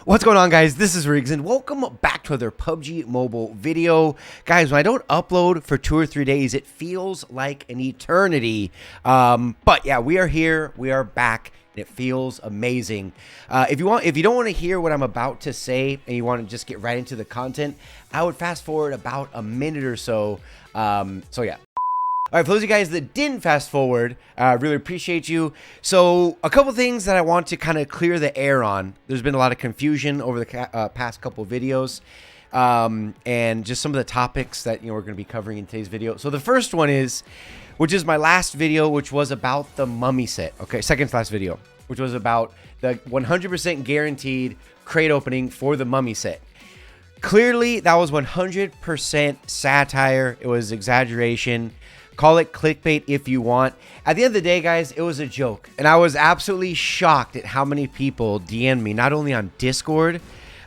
What's going on, guys? This is Riggs, and welcome back to another PUBG Mobile video. Guys, when I don't upload for 2 or 3 days, it feels like an eternity. But yeah, we are here. We are back. And it feels amazing. If you don't want to hear what I'm about to say, and you want to just get right into the content, I would fast forward about a minute or so. So yeah. All right, for those of you guys that didn't fast forward, I really appreciate you. So a couple things that I want to kind of clear the air on. There's been a lot of confusion over the past couple of videos, and just some of the topics that we're going to be covering in today's video. So the first one is, which is my last video, which was about the mummy set. Okay, second to last video, which was about the 100% guaranteed crate opening for the mummy set. Clearly, that was 100% satire. It was exaggeration. Call it clickbait if you want. At the end of the day, guys, it was a joke. And I was absolutely shocked at how many people DM'd me, not only on Discord,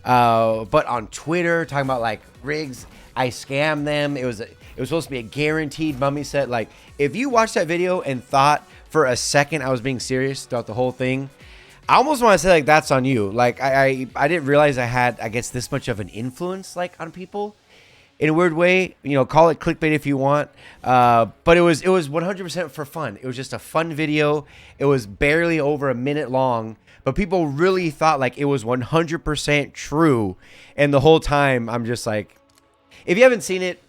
but on Twitter, talking about, like, Riggs, I scammed them. It was supposed to be a guaranteed mummy set. Like, if you watched that video and thought for a second I was being serious throughout the whole thing, I almost want to say, like, that's on you. Like, I didn't realize I had, I guess, this much of an influence, like, on people. In a weird way, call it clickbait if you want, but it was 100% for fun. It was just a fun video. It was barely over a minute long, but people really thought like it was 100% true. And the whole time, I'm just like, if you haven't seen it,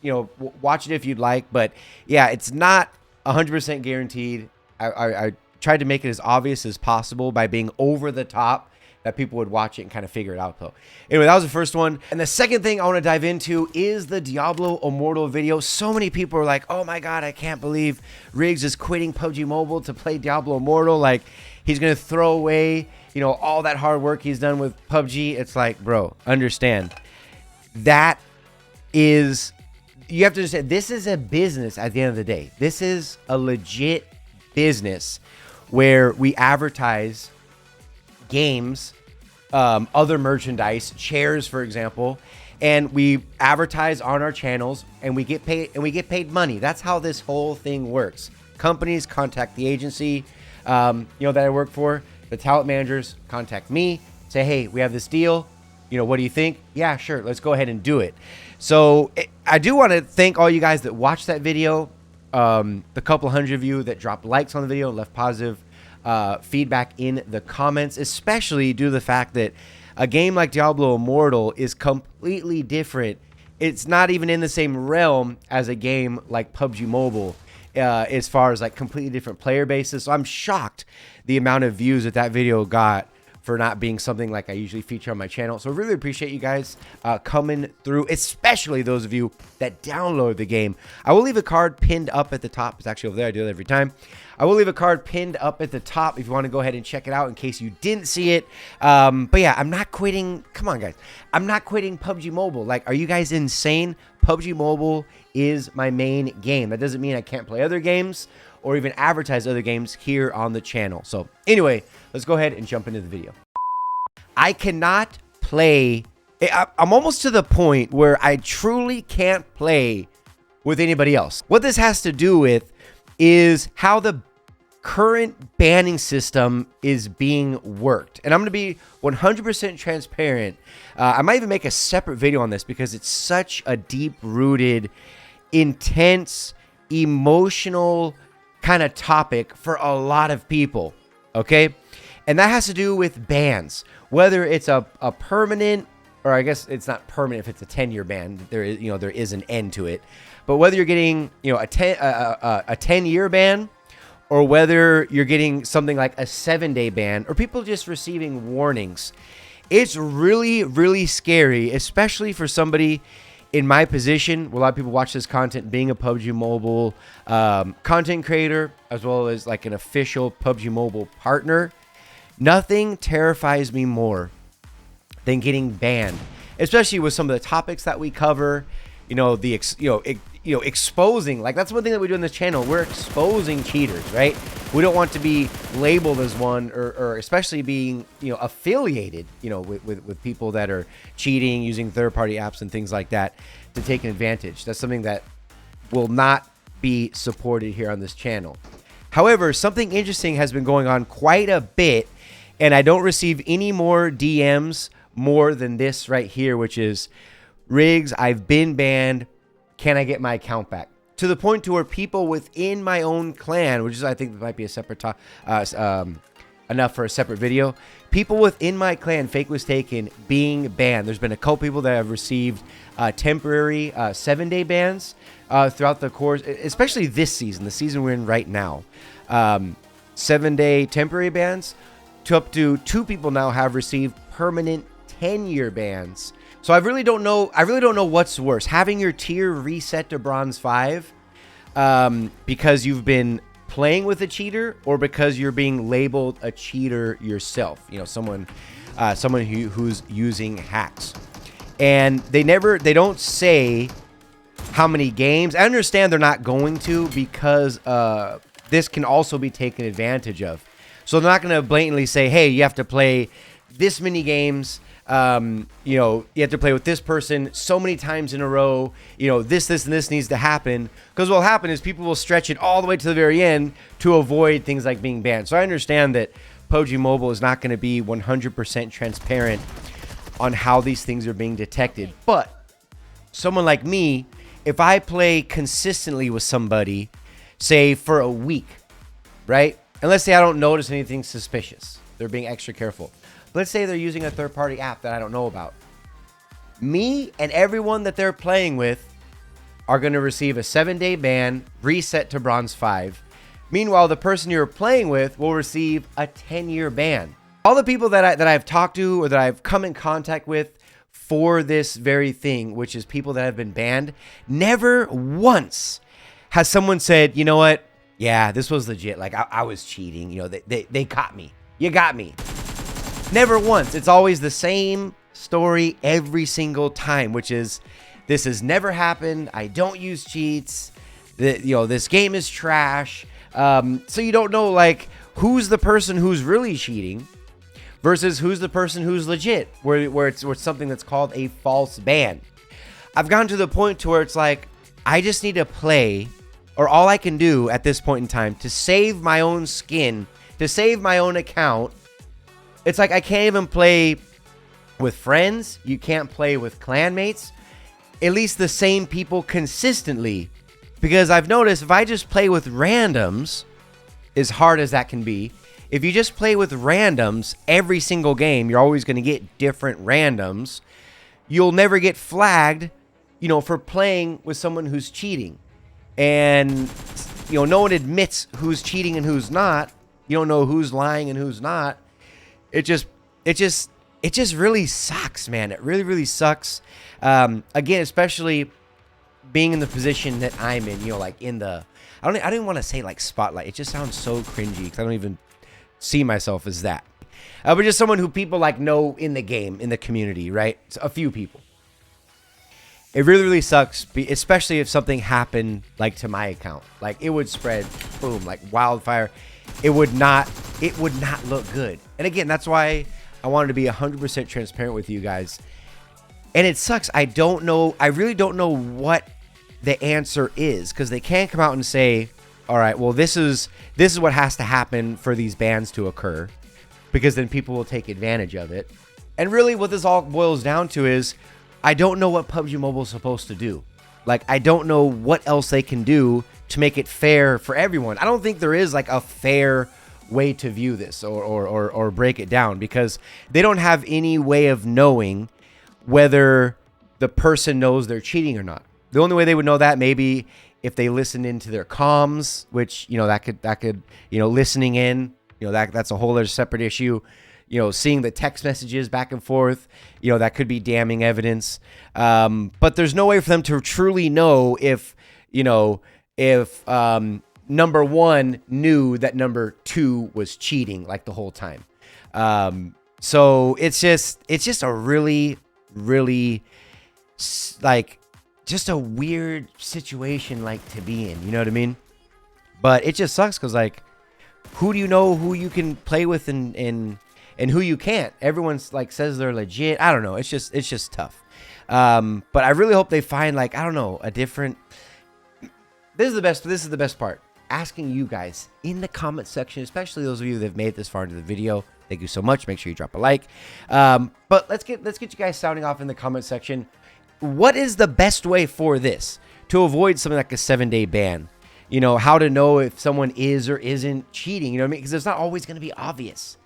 watch it if you'd like. But yeah, it's not 100% guaranteed. I tried to make it as obvious as possible by being over the top, that people would watch it and kind of figure it out, though. Anyway, that was the first one. And the second thing I want to dive into is the Diablo Immortal video. So many people are like, oh my God, I can't believe Riggs is quitting PUBG Mobile to play Diablo Immortal. Like, he's going to throw away, all that hard work he's done with PUBG. It's like, bro, understand. That is, you have to understand, this is a business at the end of the day. This is a legit business where we advertise games, other merchandise, chairs, for example, and we advertise on our channels, and we get paid money. That's how this whole thing works. Companies contact the agency, that I work for. The talent managers contact me, say, hey, we have this deal. What do you think? Yeah, sure. Let's go ahead and do it. So I do want to thank all you guys that watched that video. The couple hundred of you that dropped likes on the video, left positive feedback in the comments, especially due to the fact that a game like Diablo Immortal is completely different. It's not even in the same realm as a game like PUBG Mobile, as far as like completely different player bases. So I'm shocked the amount of views that video got for not being something like I usually feature on my channel. So I really appreciate you guys coming through, especially those of you that download the game. I will leave a card pinned up at the top. It's actually over there. I do it every time. I will leave a card pinned up at the top if you want to go ahead and check it out in case you didn't see it. But yeah, I'm not quitting. Come on, guys. I'm not quitting PUBG Mobile. Like, are you guys insane? PUBG Mobile is my main game. That doesn't mean I can't play other games or even advertise other games here on the channel. So anyway, let's go ahead and jump into the video. I cannot play. I'm almost to the point where I truly can't play with anybody else. What this has to do with is how the current banning system is being worked. And I'm going to be 100% transparent. I might even make a separate video on this because it's such a deep-rooted, intense, emotional kind of topic for a lot of people, okay? And that has to do with bans, whether it's a permanent, or I guess it's not permanent if it's a 10-year ban. There is, there is an end to it. But whether you're getting, a 10-year ban, or whether you're getting something like a 7-day ban, or people just receiving warnings, it's really, really scary, especially for somebody in my position, where a lot of people watch this content, being a PUBG Mobile content creator, as well as like an official PUBG Mobile partner. Nothing terrifies me more than getting banned, especially with some of the topics that we cover. Exposing, like, that's one thing that we do on this channel. We're exposing cheaters, right? We don't want to be labeled as one, or especially being, affiliated, with people that are cheating, using third-party apps and things like that to take an advantage. That's something that will not be supported here on this channel. However, something interesting has been going on quite a bit, and I don't receive any more DMs more than this right here, which is, Riggs, I've been banned. Can I get my account back? To the point to where people within my own clan, which is, I think, might be a separate enough for a separate video. People within my clan, Fake was taken, being banned. There's been a couple people that have received temporary 7-day bans throughout the course, especially this season, the season we're in right now. 7-day temporary bans, to up to 2 people now have received permanent 10-year bans. So I really don't know what's worse, having your tier reset to bronze 5 because you've been playing with a cheater, or because you're being labeled a cheater yourself. You know, someone who's using hacks. And they don't say how many games. I understand they're not going to, because this can also be taken advantage of. So they're not going to blatantly say, hey, you have to play this many games. You know, you have to play with this person so many times in a row. You know, this, and this needs to happen. Because what will happen is people will stretch it all the way to the very end to avoid things like being banned. So I understand that PUBG Mobile is not going to be 100% transparent on how these things are being detected. But someone like me, if I play consistently with somebody, say for a week, right? And let's say I don't notice anything suspicious. They're being extra careful. Let's say they're using a third-party app that I don't know about. Me and everyone that they're playing with are going to receive a 7-day ban, reset to bronze 5. Meanwhile, the person you're playing with will receive a 10-year ban. All the people that I've talked to, or that I've come in contact with for this very thing, which is people that have been banned, never once has someone said, you know what? Yeah, this was legit. Like, I was cheating. You know, they caught me. You got me. Never once. It's always the same story every single time, which is, this has never happened. I don't use cheats. You know, this game is trash. So you don't know, like, who's the person who's really cheating versus who's the person who's legit, where it's something that's called a false ban. I've gotten to the point to where it's like, I just need to play, or all I can do at this point in time to save my own skin, to save my own account. It's like I can't even play with friends. You can't play with clanmates. At least the same people consistently. Because I've noticed if I just play with randoms, as hard as that can be, if you just play with randoms every single game, you're always going to get different randoms. You'll never get flagged, you know, for playing with someone who's cheating. And, you know, no one admits who's cheating and who's not. You don't know who's lying and who's not. It just really sucks, man. It really, really sucks. Again, especially being in the position that I'm in, you know, like in the, I don't even want to say like spotlight. It just sounds so cringy because I don't even see myself as that. But just someone who people like know in the game, in the community, right? It's a few people. It really, really sucks, especially if something happened like to my account. Like it would spread, boom, like wildfire. It would not look good. And again, that's why I wanted to be 100% transparent with you guys. And it sucks. I really don't know what the answer is, because they can't come out and say, all right, well, this is what has to happen for these bans to occur, because then people will take advantage of it. And really what this all boils down to is, I don't know what PUBG Mobile is supposed to do. Like, I don't know what else they can do to make it fair for everyone. I don't think there is like a fair way to view this or break it down, because they don't have any way of knowing whether the person knows they're cheating or not. The only way they would know that, maybe if they listen into their comms, which, you know, that could, you know, listening in, you know, that's a whole other separate issue. You know, seeing the text messages back and forth, you know, that could be damning evidence. But there's no way for them to truly know if, you know, if number 1 knew that number 2 was cheating like the whole time. So it's just a really, really like just a weird situation like to be in, you know what I mean? But it just sucks because, like, who do you know who you can play with and who you can't? Everyone's like says they're legit. I don't know. It's just tough. But I really hope they find, like, I don't know, a different. This is the best part. Asking you guys in the comment section, especially those of you that have made it this far into the video, thank you so much. Make sure you drop a like. But let's get you guys sounding off in the comment section. What is the best way for this to avoid something like a 7-day ban? You know, how to know if someone is or isn't cheating, you know what I mean? Because it's not always going to be obvious.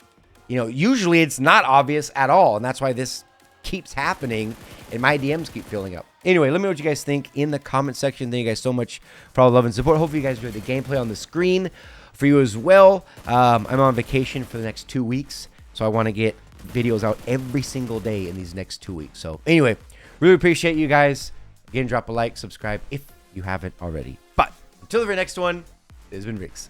You know, usually it's not obvious at all, and that's why this keeps happening, and my DMs keep filling up. Anyway, let me know what you guys think in the comment section. Thank you guys so much for all the love and support. Hopefully you guys enjoyed the gameplay on the screen for you as well. I'm on vacation for the next 2 weeks, so I want to get videos out every single day in these next 2 weeks. So anyway, really appreciate you guys. Again, drop a like, subscribe if you haven't already. But until the very next one, this has been Rix.